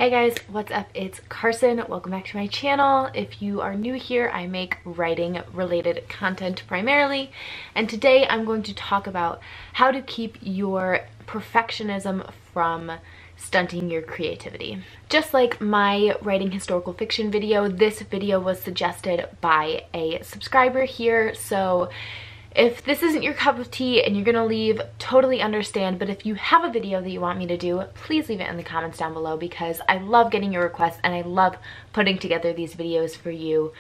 Hey guys, what's up? It's Carson. Welcome back to my channel. If you are new here, I make writing related content primarily, and today I'm going to talk about how to keep your perfectionism from stunting your creativity. Just like my writing historical fiction video, this video was suggested by a subscriber here, so if this isn't your cup of tea and you're gonna leave, totally understand, but if you have a video that you want me to do, please leave it in the comments down below because I love getting your requests and I love putting together these videos for you.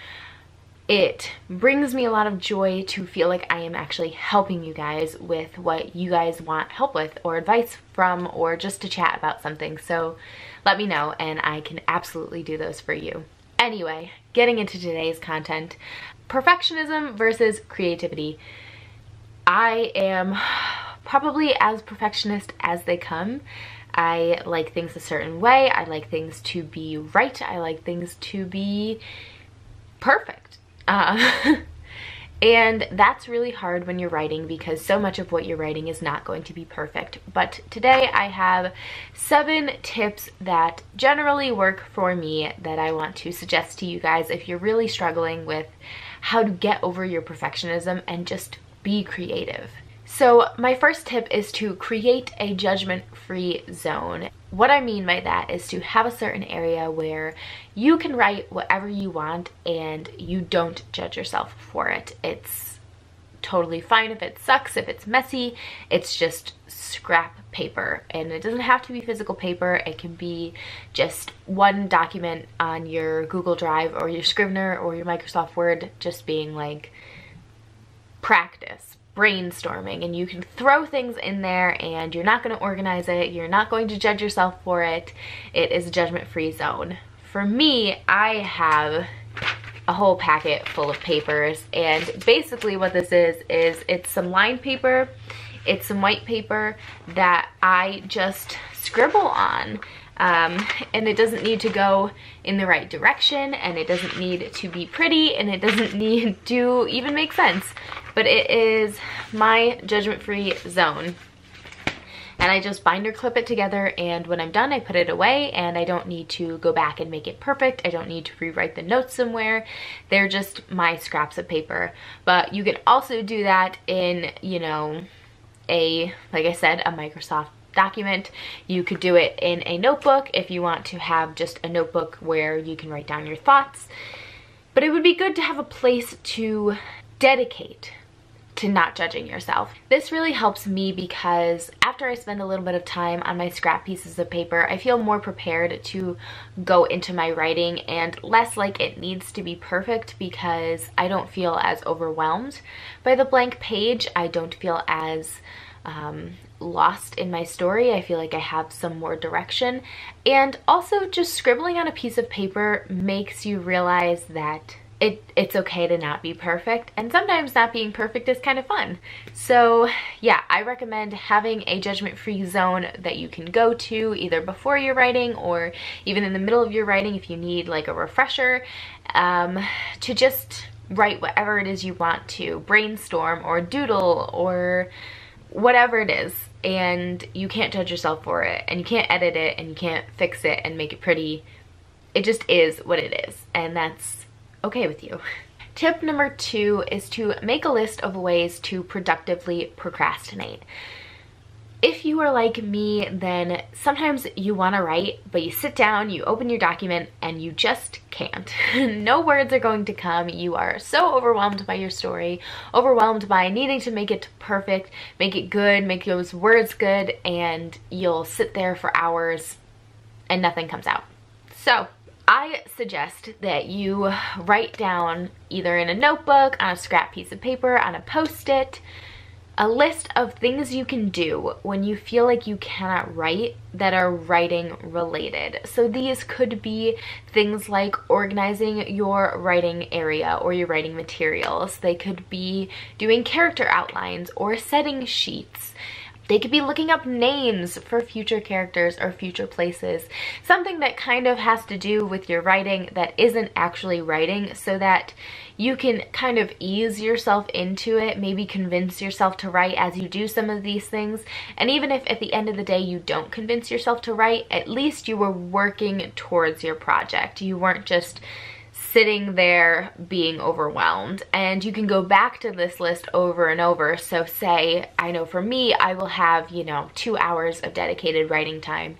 It brings me a lot of joy to feel like I am actually helping you guys with what you guys want help with or advice from or just to chat about something, so let me know and I can absolutely do those for you. Anyway, getting into today's content, perfectionism versus creativity. I am probably as perfectionist as they come. I like things a certain way. I like things to be right. I like things to be perfect. And that's really hard when you're writing because so much of what you're writing is not going to be perfect. But today I have 7 tips that generally work for me that I want to suggest to you guys if you're really struggling with how to get over your perfectionism and just be creative. So my first tip is to create a judgment-free zone. What I mean by that is to have a certain area where you can write whatever you want and you don't judge yourself for it. It's totally fine if it sucks, if it's messy, it's just scrap paper. And it doesn't have to be physical paper, it can be just one document on your Google Drive or your Scrivener or your Microsoft Word, just being like practice, brainstorming, and you can throw things in there and you're not going to organize it, you're not going to judge yourself for it. It is a judgment-free zone. For me, I have a whole packet full of papers, and basically what this is it's some lined paper, it's some white paper that I just scribble on. And it doesn't need to go in the right direction, and it doesn't need to be pretty, and it doesn't need to even make sense, but it is my judgment-free zone. And I just binder clip it together, and when I'm done I put it away, and I don't need to go back and make it perfect. I don't need to rewrite the notes somewhere. They're just my scraps of paper. But you can also do that in, you know, like I said, a Microsoft document. You could do it in a notebook if you want to have just a notebook where you can write down your thoughts. But it would be good to have a place to dedicate to not judging yourself. This really helps me because after I spend a little bit of time on my scrap pieces of paper, I feel more prepared to go into my writing and less like it needs to be perfect because I don't feel as overwhelmed by the blank page. I don't feel as lost in my story. I feel like I have some more direction. And also just scribbling on a piece of paper makes you realize that it's okay to not be perfect, and sometimes not being perfect is kind of fun. So yeah, I recommend having a judgment-free zone that you can go to either before you're writing or even in the middle of your writing if you need like a refresher, to just write whatever it is you want to, brainstorm or doodle or whatever it is, and you can't judge yourself for it, and you can't edit it, and you can't fix it and make it pretty. It just is what it is, and that's okay with you. Tip number 2 is to make a list of ways to productively procrastinate. If you are like me, then sometimes you want to write, but you sit down, you open your document, and you just can't. No words are going to come. You are so overwhelmed by your story, overwhelmed by needing to make it perfect, make it good, make those words good, and you'll sit there for hours and nothing comes out. So I suggest that you write down either in a notebook, on a scrap piece of paper, on a post-it, a list of things you can do when you feel like you cannot write that are writing related. So these could be things like organizing your writing area or your writing materials. They could be doing character outlines or setting sheets. They could be looking up names for future characters or future places. Something that kind of has to do with your writing that isn't actually writing, so that you can kind of ease yourself into it, maybe convince yourself to write as you do some of these things. And even if at the end of the day you don't convince yourself to write, at least you were working towards your project. You weren't just sitting there being overwhelmed. And you can go back to this list over and over. So say, I know for me, I will have, 2 hours of dedicated writing time.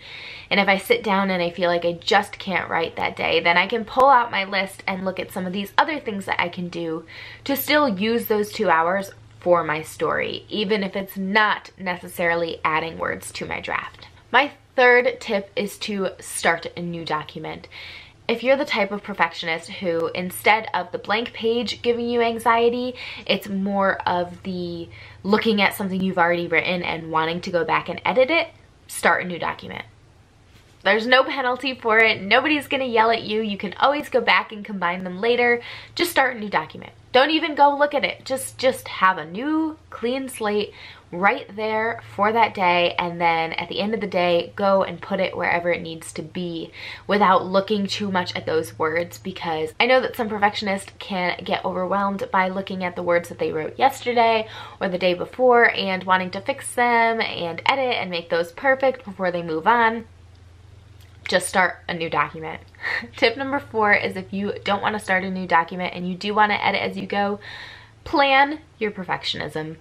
And if I sit down and I feel like I just can't write that day, then I can pull out my list and look at some of these other things that I can do to still use those 2 hours for my story, even if it's not necessarily adding words to my draft. My third tip is to start a new document. If you're the type of perfectionist who, instead of the blank page giving you anxiety, it's more of the looking at something you've already written and wanting to go back and edit it, start a new document. There's no penalty for it. Nobody's gonna yell at you. You can always go back and combine them later. Just start a new document. Don't even go look at it. Just have a new clean slate right there for that day, and then at the end of the day, go and put it wherever it needs to be without looking too much at those words, because I know that some perfectionists can get overwhelmed by looking at the words that they wrote yesterday or the day before and wanting to fix them and edit and make those perfect before they move on. Just start a new document. Tip number 4 is, if you don't want to start a new document and you do want to edit as you go, plan your perfectionism.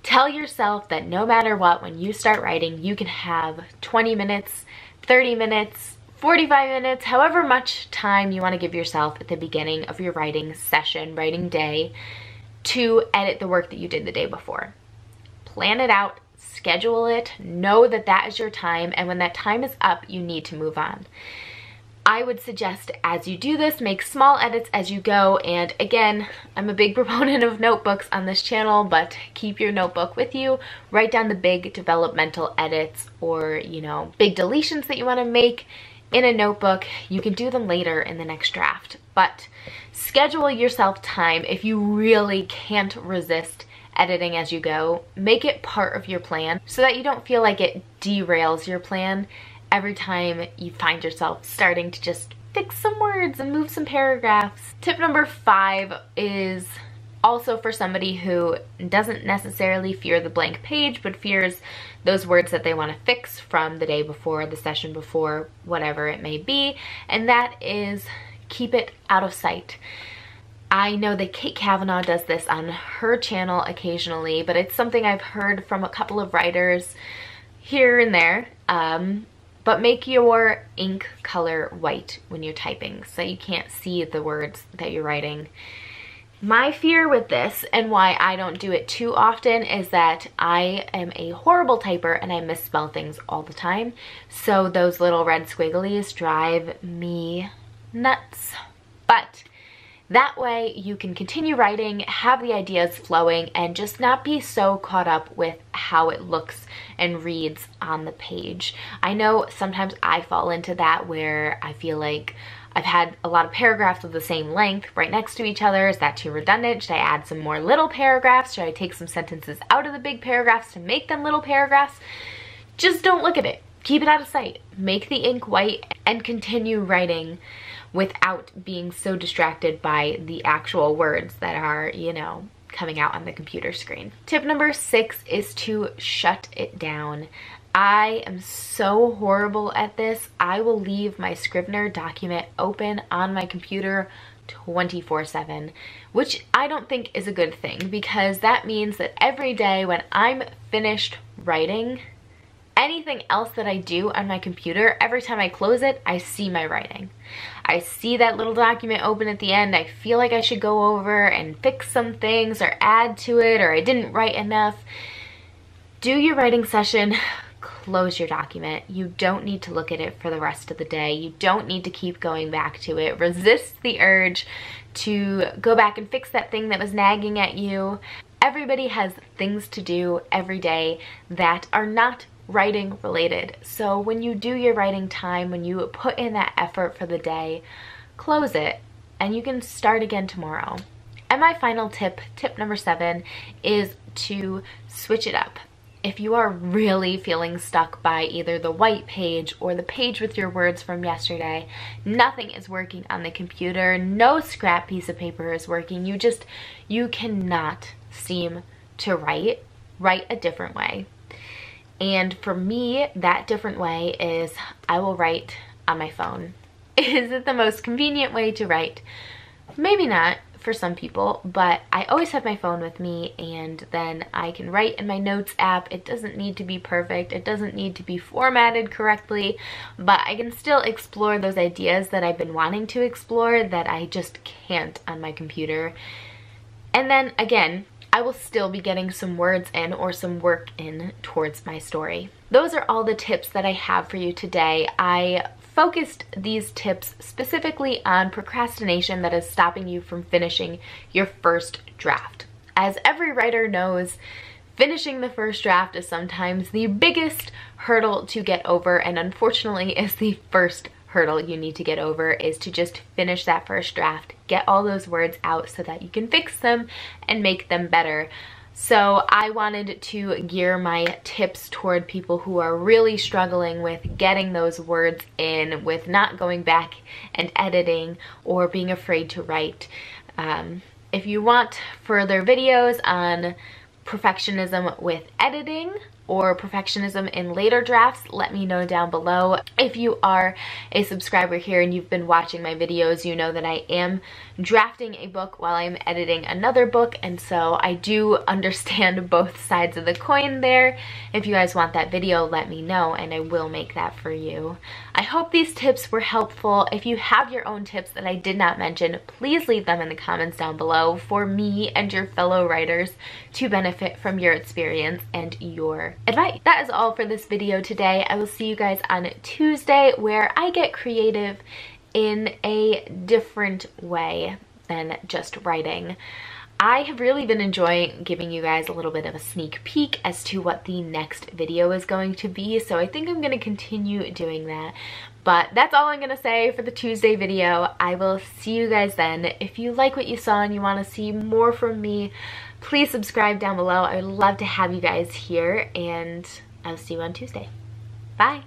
Tell yourself that no matter what, when you start writing, you can have 20 minutes, 30 minutes, 45 minutes, however much time you want to give yourself at the beginning of your writing session, writing day, to edit the work that you did the day before. Plan it out. Schedule it, know that that is your time, and when that time is up, you need to move on. I would suggest as you do this, make small edits as you go, and again, I'm a big proponent of notebooks on this channel, but keep your notebook with you. Write down the big developmental edits or, big deletions that you want to make in a notebook. You can do them later in the next draft, but schedule yourself time. If you really can't resist editing as you go, make it part of your plan so that you don't feel like it derails your plan every time you find yourself starting to just fix some words and move some paragraphs. Tip number 5 is also for somebody who doesn't necessarily fear the blank page, but fears those words that they want to fix from the day before, the session before, whatever it may be, and that is keep it out of sight. I know that Kate Kavanaugh does this on her channel occasionally, but it's something I've heard from a couple of writers here and there. But make your ink color white when you're typing so you can't see the words that you're writing. My fear with this, and why I don't do it too often, is that I am a horrible typer and I misspell things all the time. So those little red squigglies drive me nuts. But that way you can continue writing, have the ideas flowing, and just not be so caught up with how it looks and reads on the page. I know sometimes I fall into that where I feel like I've had a lot of paragraphs of the same length right next to each other. Is that too redundant? Should I add some more little paragraphs? Should I take some sentences out of the big paragraphs to make them little paragraphs? Just don't look at it. Keep it out of sight. Make the ink white and continue writing without being so distracted by the actual words that are, coming out on the computer screen. Tip number 6 is to shut it down. I am so horrible at this. I will leave my Scrivener document open on my computer 24/7, which I don't think is a good thing, because that means that every day when I'm finished writing, anything else that I do on my computer, every time I close it, I see my writing. I see that little document open at the end. I feel like I should go over and fix some things or add to it, or I didn't write enough. Do your writing session, close your document. You don't need to look at it for the rest of the day. You don't need to keep going back to it. Resist the urge to go back and fix that thing that was nagging at you. Everybody has things to do every day that are not writing related. So when you do your writing time, when you put in that effort for the day, close it and you can start again tomorrow. And my final tip, tip number 7, is to switch it up. if you are really feeling stuck by either the white page or the page with your words from yesterday, nothing is working on the computer, no scrap piece of paper is working, you cannot seem to write a different way. And for me, that different way is I will write on my phone. Is it the most convenient way to write? Maybe not for some people, but I always have my phone with me, and then I can write in my notes app. It doesn't need to be perfect, it doesn't need to be formatted correctly, but I can still explore those ideas that I've been wanting to explore that I just can't on my computer. And then again, I will still be getting some words in or some work in towards my story. Those are all the tips that I have for you today. I focused these tips specifically on procrastination that is stopping you from finishing your first draft. As every writer knows, finishing the first draft is sometimes the biggest hurdle to get over, and unfortunately is the first hurdle you need to get over, is to just finish that first draft, get all those words out so that you can fix them and make them better. So I wanted to gear my tips toward people who are really struggling with getting those words in, with not going back and editing or being afraid to write. If you want further videos on perfectionism with editing or perfectionism in later drafts, let me know down below. If you are a subscriber here and you've been watching my videos, you know that I am drafting a book while I'm editing another book, and so I do understand both sides of the coin there. If you guys want that video, let me know and I will make that for you. I hope these tips were helpful. If you have your own tips that I did not mention, please leave them in the comments down below for me and your fellow writers to benefit from your experience and your advice. That is all for this video today. I will see you guys on Tuesday, where I get creative in a different way than just writing. I have really been enjoying giving you guys a little bit of a sneak peek as to what the next video is going to be, so I think I'm going to continue doing that. But that's all I'm going to say for the Tuesday video. I will see you guys then. If you like what you saw and you want to see more from me, please subscribe down below. I would love to have you guys here, and I'll see you on Tuesday. Bye!